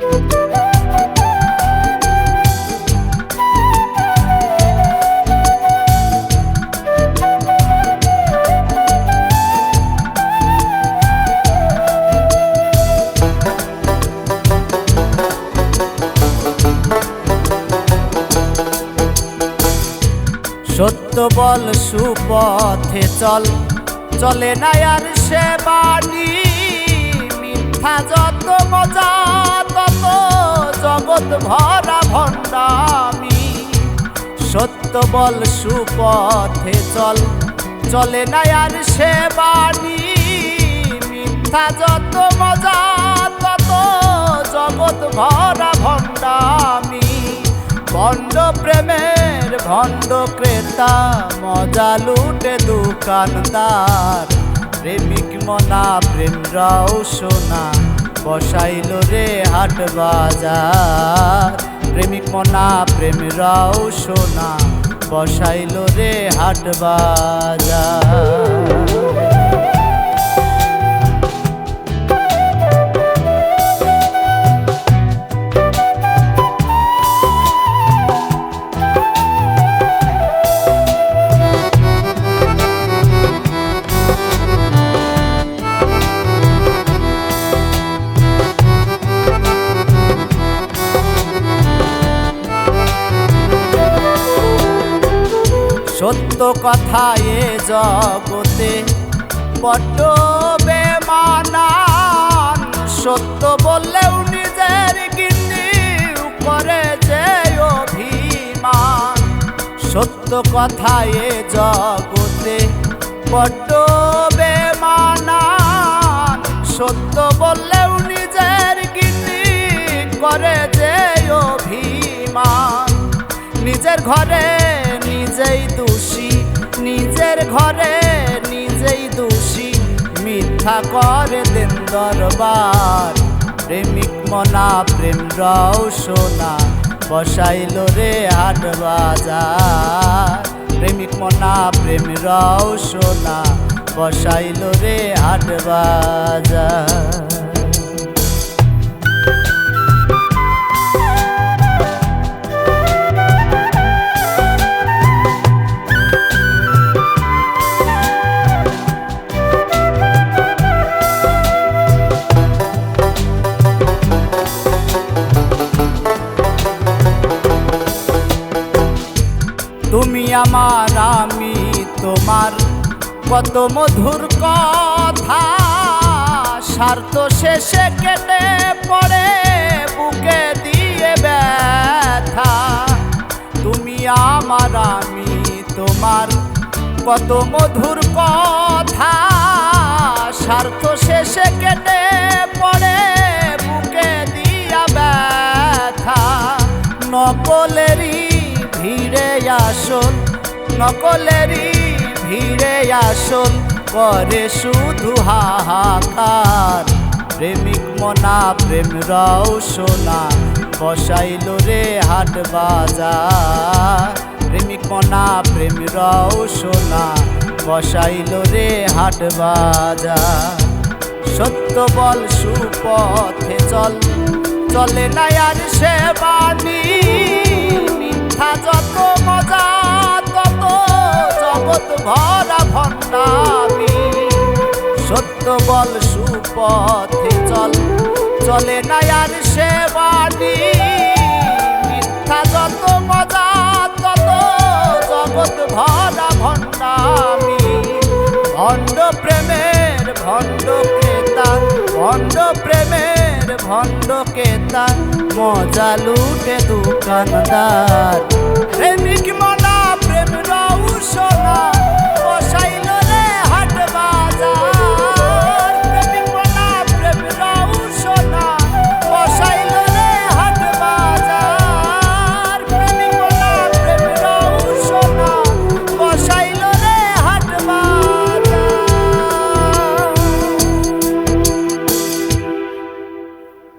সত্য বল সুপথে চল, চলে না আর সে বাণী। মিথ্যা যত মজা তত জগৎ ভরা ভণ্ডামি। সত্য বল সুপথে চল, চলে না আর সে বাণী। মিথ্যা যত মজা তত জগৎ ভরা ভণ্ডামি। ভণ্ড প্রেমের ভণ্ড ক্রেতা, মজা লুটে দোকানদার। প্রেমিক মনা প্রেম রওশনা, বসাইল রে হাট বাজার। প্রেমিক মনা প্রেম রওশনা, বসাইল রে হাট বাজার। সত্য কথা এ জগতে বড্ড বেমানান। সত্য বললেও নিজের গিন্নি করে যে অভিমান। সত্য কথা এ জগতে বড্ড বেমানান। সত্য বললেও নিজের গিন্নি করে যে অভিমান। নিজের ঘরে নিজেই দোষী, নিজের ঘরে নিজেই দোষী। মিথ্যা করে দেন দরবার। প্রেমিক মনা প্রেম রওশনা, বসাইল রে হাট বাজার। প্রেমিক মনা প্রেম রওশনা, বসাইল রে হাট বাজার। তুমি আমার আমি তোমার, কত মধুর কথা। স্বার্থ শেষে কেটে পড়ে বুকে দিয়ে ব্যথা। তুমি আমার আমি তোমার, কত মধুর কথা। স্বার্থ শেষে কেটে পড়ে বুকে দিয়া ব্যথা। নকলেরই ভিড়ে আসল, নকলেরই ভিড়ে আসল করে শুধু হাহাকার। প্রেমিক মনা প্রেম রওশনা, বসাইল রে হাট বাজার। প্রেমিক মনা প্রেম রওশনা, বসাইল রে হাট বাজার। সত্য বল সুপথে চল, চলে না আর সে বাণী। মিথ্যা যত মজা তত জগৎ ভরা ভণ্ডামি। সত্য বল সুপথে চল, চলে না আর সে বাণী। মিথ্যা যত মজা তত জগৎ ভরা ভণ্ডামি। ভণ্ড প্রেমের ভণ্ড ক্রেতা, ভণ্ড প্রেমের ভণ্ড ক্রেতা। মজা লুটে দোকানদার। প্রেমিক মন